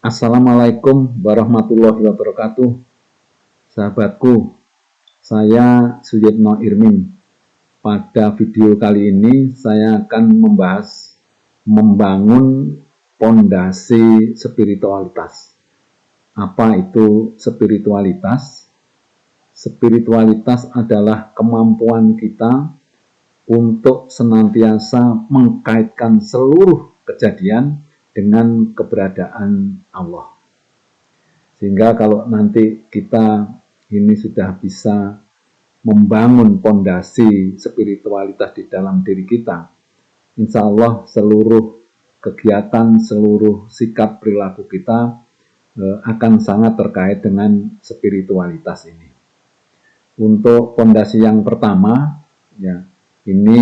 Assalamualaikum warahmatullahi wabarakatuh. Sahabatku, saya Suyitno Irmin. Pada video kali ini saya akan membahas membangun pondasi spiritualitas. Apa itu spiritualitas? Spiritualitas adalah kemampuan kita untuk senantiasa mengkaitkan seluruh kejadian dengan keberadaan Allah. Sehingga kalau nanti kita ini sudah bisa membangun pondasi spiritualitas di dalam diri kita, insya Allah seluruh kegiatan, seluruh sikap perilaku kita akan sangat terkait dengan spiritualitas ini. Untuk pondasi yang pertama, ya, ini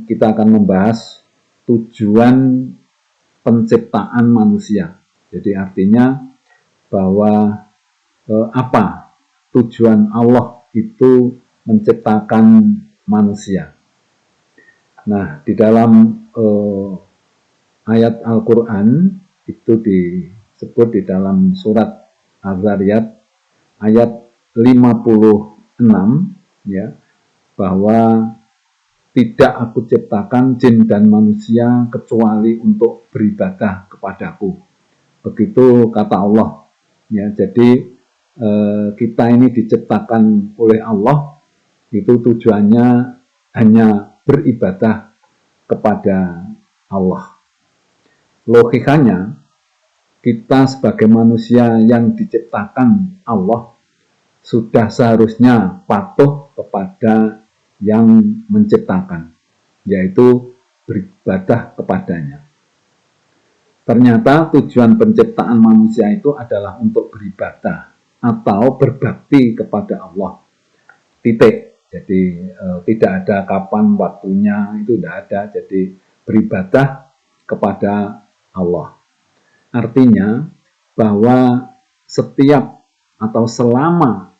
kita akan membahas tujuan penciptaan manusia. Jadi artinya bahwa apa tujuan Allah itu menciptakan manusia. Nah, di dalam ayat Al-Quran itu disebut di dalam surat Az-Zariyat ayat 56, ya, bahwa tidak aku ciptakan jin dan manusia kecuali untuk beribadah kepadaku. Begitu kata Allah. Ya, jadi kita ini diciptakan oleh Allah, itu tujuannya hanya beribadah kepada Allah. Logikanya, kita sebagai manusia yang diciptakan Allah sudah seharusnya patuh kepada yang menciptakan, yaitu beribadah kepadanya. Ternyata tujuan penciptaan manusia itu adalah untuk beribadah atau berbakti kepada Allah. Titik. Jadi tidak ada kapan waktunya, itu tidak ada. Jadi beribadah kepada Allah. Artinya bahwa setiap atau selama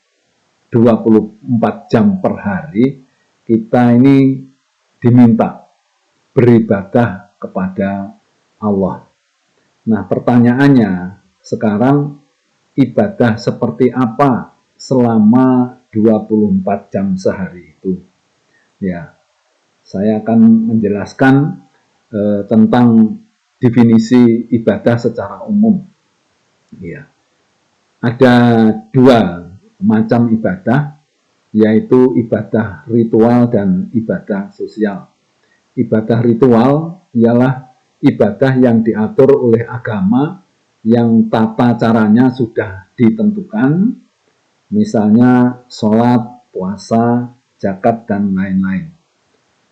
24 jam per hari kita ini diminta beribadah kepada Allah. Nah, pertanyaannya sekarang, ibadah seperti apa selama 24 jam sehari itu? Ya, saya akan menjelaskan tentang definisi ibadah secara umum. Ya, ada dua macam ibadah, yaitu ibadah ritual dan ibadah sosial. Ibadah ritual ialah ibadah yang diatur oleh agama, yang tata caranya sudah ditentukan, misalnya sholat, puasa, zakat, dan lain-lain.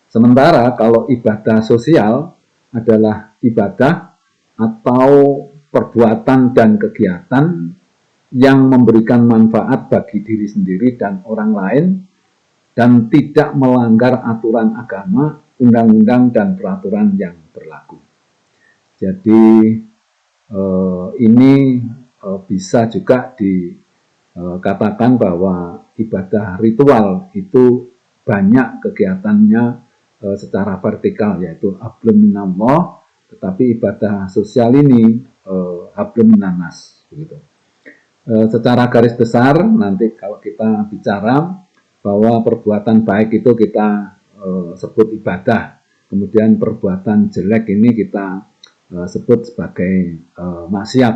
Sementara kalau ibadah sosial adalah ibadah atau perbuatan dan kegiatan yang memberikan manfaat bagi diri sendiri dan orang lain, dan tidak melanggar aturan agama, undang-undang, dan peraturan yang berlaku. Jadi ini bisa juga dikatakan bahwa ibadah ritual itu banyak kegiatannya secara vertikal, yaitu hablum minallah, tetapi ibadah sosial ini hablum minannas, begitu. Secara garis besar nanti kalau kita bicara bahwa perbuatan baik itu kita sebut ibadah, kemudian perbuatan jelek ini kita sebut sebagai maksiat.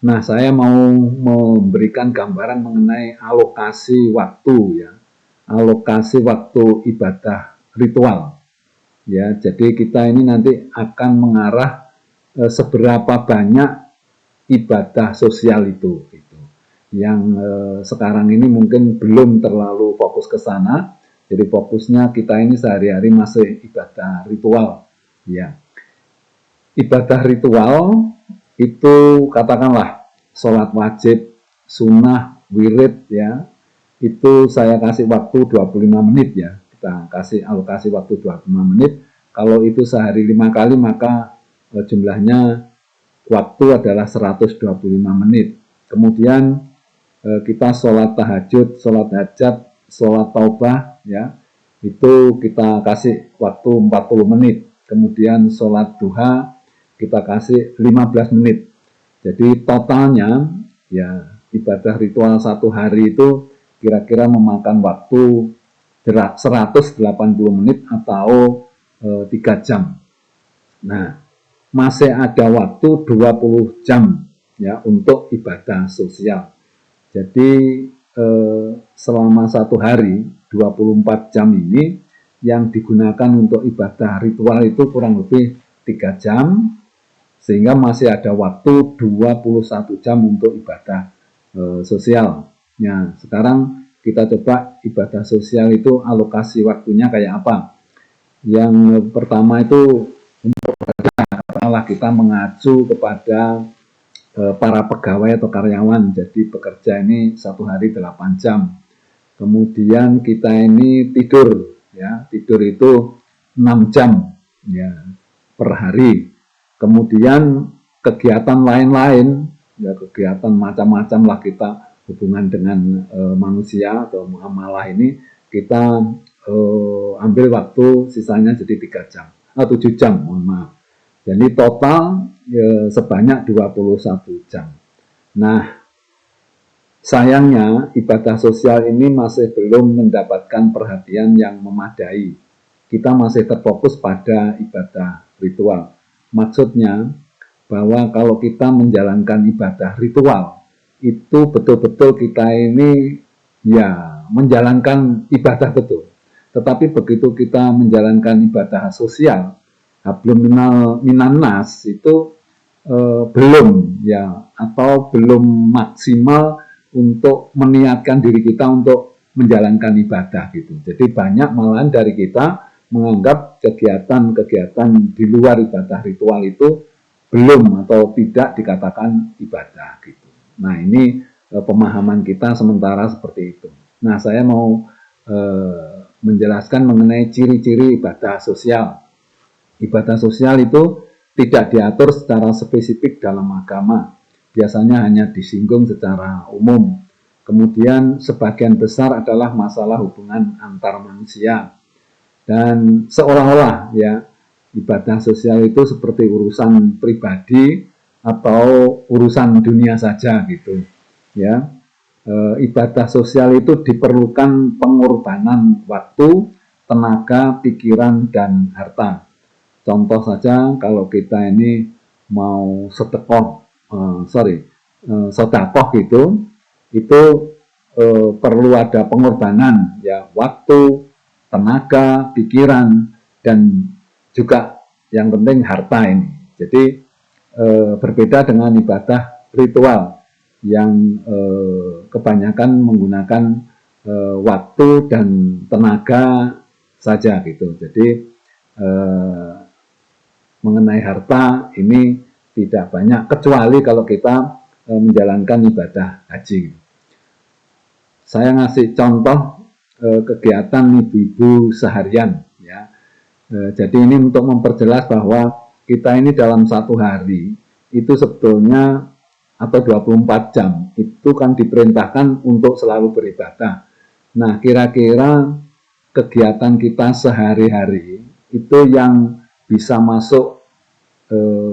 Nah, saya mau memberikan gambaran mengenai alokasi waktu, ya, alokasi waktu ibadah ritual. Ya, jadi kita ini nanti akan mengarah seberapa banyak ibadah sosial itu gitu. Yang sekarang ini mungkin belum terlalu fokus ke sana, jadi fokusnya kita ini sehari-hari masih ibadah ritual, ya. Ibadah ritual itu katakanlah sholat wajib, sunnah, wirid, ya, itu saya kasih waktu 25 menit, ya, kita kasih alokasi waktu 25 menit. Kalau itu sehari 5 kali maka jumlahnya waktu adalah 125 menit. Kemudian kita sholat tahajud, sholat hajat, sholat taubah, ya, itu kita kasih waktu 40 menit. Kemudian sholat duha kita kasih 15 menit. Jadi totalnya ya ibadah ritual 1 hari itu kira-kira memakan waktu 180 menit atau 3 jam. Nah, masih ada waktu 20 jam ya untuk ibadah sosial. Jadi selama 1 hari 24 jam ini yang digunakan untuk ibadah ritual itu kurang lebih 3 jam, sehingga masih ada waktu 21 jam untuk ibadah sosial. Nah, sekarang kita coba ibadah sosial itu alokasi waktunya kayak apa. Yang pertama itu untuk kita mengacu kepada para pegawai atau karyawan. Jadi bekerja ini 1 hari 8 jam. Kemudian kita ini tidur, ya tidur itu 6 jam ya per hari. Kemudian kegiatan lain-lain, ya kegiatan macam-macam lah kita hubungan dengan manusia atau muamalah ini kita ambil waktu sisanya jadi 3 jam, 7 jam, mohon maaf. Jadi total sebanyak 21 jam. Nah, sayangnya ibadah sosial ini masih belum mendapatkan perhatian yang memadai. Kita masih terfokus pada ibadah ritual. Maksudnya bahwa kalau kita menjalankan ibadah ritual, itu betul-betul kita ini ya menjalankan ibadah betul. Tetapi begitu kita menjalankan ibadah sosial, hablum minan nas itu belum ya, atau belum maksimal untuk meniatkan diri kita untuk menjalankan ibadah gitu. Jadi banyak malahan dari kita menganggap kegiatan-kegiatan di luar ibadah ritual itu belum atau tidak dikatakan ibadah gitu. Nah, ini pemahaman kita sementara seperti itu. Nah, saya mau menjelaskan mengenai ciri-ciri ibadah sosial. Ibadah sosial itu tidak diatur secara spesifik dalam agama, biasanya hanya disinggung secara umum. Kemudian sebagian besar adalah masalah hubungan antar manusia. Dan seolah-olah ya ibadah sosial itu seperti urusan pribadi atau urusan dunia saja gitu. Ya, ibadah sosial itu diperlukan pengorbanan waktu, tenaga, pikiran, dan harta. Contoh saja kalau kita ini mau sedekah, sedekah gitu, itu perlu ada pengorbanan ya, waktu, tenaga, pikiran, dan juga yang penting harta ini. Jadi berbeda dengan ibadah ritual yang kebanyakan menggunakan waktu dan tenaga saja gitu. Jadi mengenai harta ini tidak banyak, kecuali kalau kita menjalankan ibadah haji. Saya ngasih contoh kegiatan ibu-ibu seharian ya. Jadi ini untuk memperjelas bahwa kita ini dalam 1 hari itu sebetulnya atau 24 jam itu kan diperintahkan untuk selalu beribadah. Nah, kira-kira kegiatan kita sehari-hari itu yang bisa masuk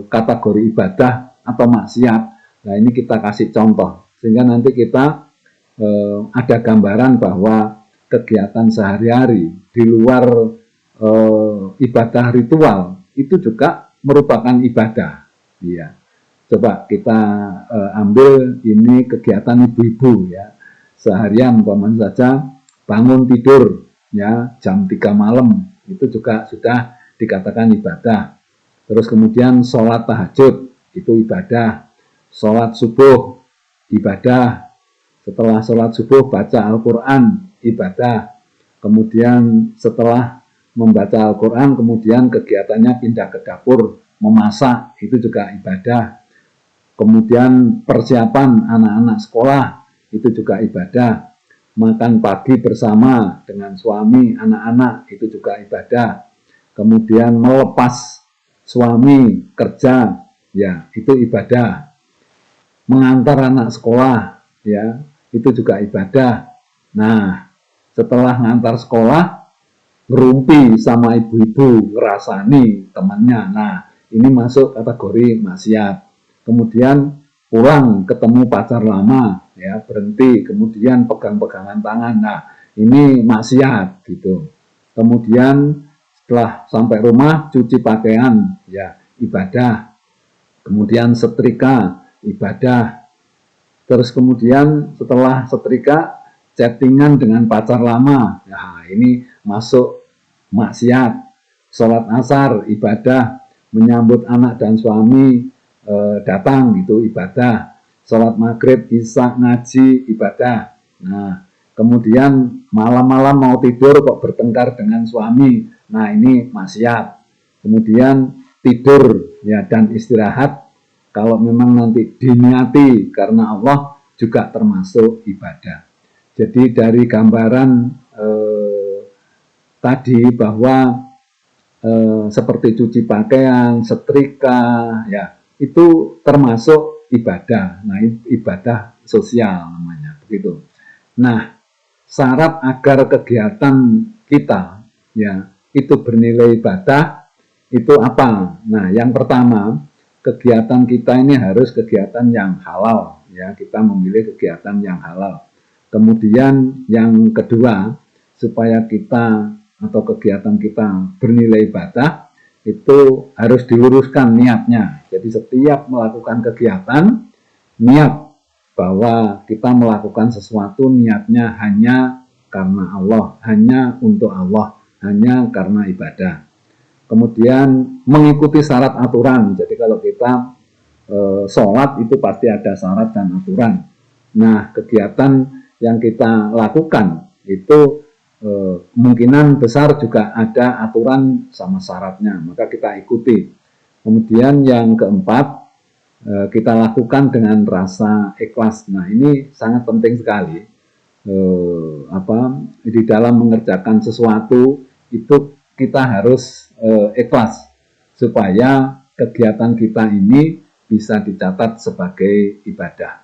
kategori ibadah atau maksiat. Nah, ini kita kasih contoh sehingga nanti kita ada gambaran bahwa kegiatan sehari-hari di luar ibadah ritual itu juga merupakan ibadah. Iya. Coba kita ambil ini kegiatan ibu-ibu ya. Seharian umpamanya saja bangun tidur ya jam 3 malam itu juga sudah dikatakan ibadah. Terus kemudian sholat tahajud itu ibadah. Sholat subuh ibadah. Setelah sholat subuh baca Al-Quran ibadah. Kemudian setelah membaca Al-Quran kemudian kegiatannya pindah ke dapur memasak, itu juga ibadah. Kemudian persiapan anak-anak sekolah itu juga ibadah. Makan pagi bersama dengan suami, anak-anak itu juga ibadah. Kemudian melepas suami kerja, ya itu ibadah. Mengantar anak sekolah, ya itu juga ibadah. Nah, setelah ngantar sekolah, ngerumpi sama ibu-ibu, ngerasani temannya. Nah, ini masuk kategori maksiat. Kemudian pulang ketemu pacar lama, ya berhenti, kemudian pegang-pegangan tangan, nah ini maksiat gitu. Kemudian setelah sampai rumah cuci pakaian, ya ibadah. Kemudian setrika, ibadah. Terus kemudian setelah setrika chattingan dengan pacar lama, nah ini masuk maksiat. Sholat asar, ibadah. Menyambut anak dan suami datang, itu ibadah. Sholat maghrib, isya, ngaji, ibadah. Nah, kemudian malam-malam mau tidur kok bertengkar dengan suami, nah ini maksiat. Kemudian tidur ya dan istirahat, kalau memang nanti diniati karena Allah, juga termasuk ibadah. Jadi dari gambaran tadi bahwa seperti cuci pakaian, setrika, ya itu termasuk ibadah. Nah, ibadah sosial namanya, begitu. Nah, syarat agar kegiatan kita ya itu bernilai ibadah itu apa? Nah, yang pertama, kegiatan kita ini harus kegiatan yang halal, ya kita memilih kegiatan yang halal. Kemudian yang kedua, supaya kita atau kegiatan kita bernilai ibadah, itu harus diluruskan niatnya. Jadi setiap melakukan kegiatan, niat bahwa kita melakukan sesuatu niatnya hanya karena Allah, hanya untuk Allah, hanya karena ibadah. Kemudian mengikuti syarat aturan. Jadi kalau kita sholat itu pasti ada syarat dan aturan. Nah, kegiatan yang kita lakukan itu kemungkinan besar juga ada aturan sama syaratnya, maka kita ikuti. Kemudian yang keempat, kita lakukan dengan rasa ikhlas. Nah, ini sangat penting sekali. Di dalam mengerjakan sesuatu itu kita harus ikhlas supaya kegiatan kita ini bisa dicatat sebagai ibadah.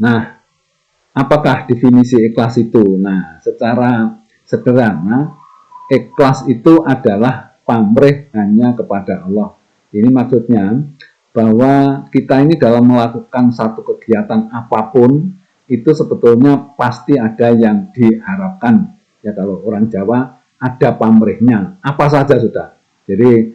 Nah, apakah definisi ikhlas itu? Nah, secara sederhana, ikhlas itu adalah pamrih hanya kepada Allah. Ini maksudnya bahwa kita ini dalam melakukan satu kegiatan apapun, itu sebetulnya pasti ada yang diharapkan. Ya kalau orang Jawa, ada pamrihnya. Apa saja sudah. Jadi,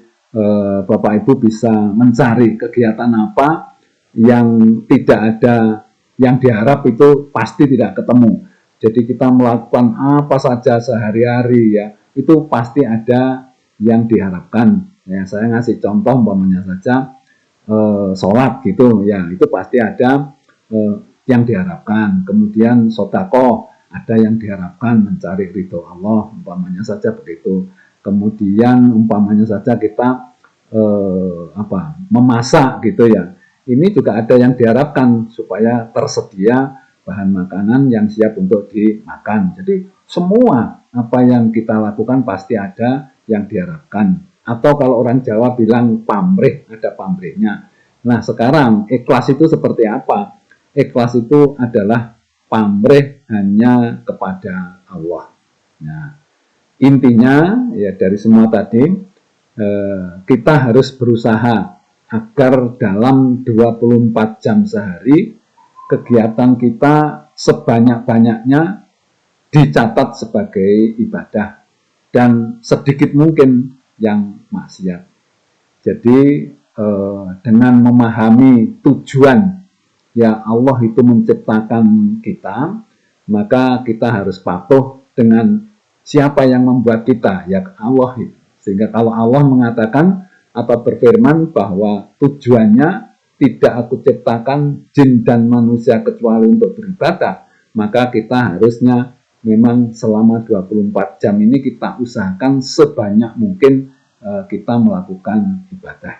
Bapak Ibu bisa mencari kegiatan apa yang tidak ada yang diharap itu pasti tidak ketemu. Jadi kita melakukan apa saja sehari-hari ya, itu pasti ada yang diharapkan. Ya, saya ngasih contoh umpamanya saja sholat gitu ya, itu pasti ada yang diharapkan. Kemudian sedekah ada yang diharapkan mencari ridho Allah, umpamanya saja begitu. Kemudian umpamanya saja kita memasak gitu ya. Ini juga ada yang diharapkan supaya tersedia bahan makanan yang siap untuk dimakan. Jadi semua apa yang kita lakukan pasti ada yang diharapkan. Atau kalau orang Jawa bilang pamrih, ada pamrihnya. Nah sekarang ikhlas itu seperti apa? Ikhlas itu adalah pamrih hanya kepada Allah. Nah, intinya ya dari semua tadi kita harus berusaha agar dalam 24 jam sehari kegiatan kita sebanyak-banyaknya dicatat sebagai ibadah dan sedikit mungkin yang maksiat. Jadi dengan memahami tujuan ya Allah itu menciptakan kita, maka kita harus patuh dengan siapa yang membuat kita, ya Allah itu. Sehingga kalau Allah mengatakan atau berfirman bahwa tujuannya tidak aku ciptakan jin dan manusia kecuali untuk beribadah, maka kita harusnya memang selama 24 jam ini kita usahakan sebanyak mungkin kita melakukan ibadah.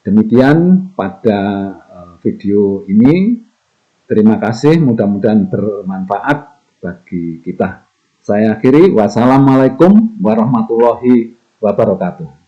Demikian pada video ini. Terima kasih, mudah-mudahan bermanfaat bagi kita. Saya akhiri, wassalamualaikum warahmatullahi wabarakatuh.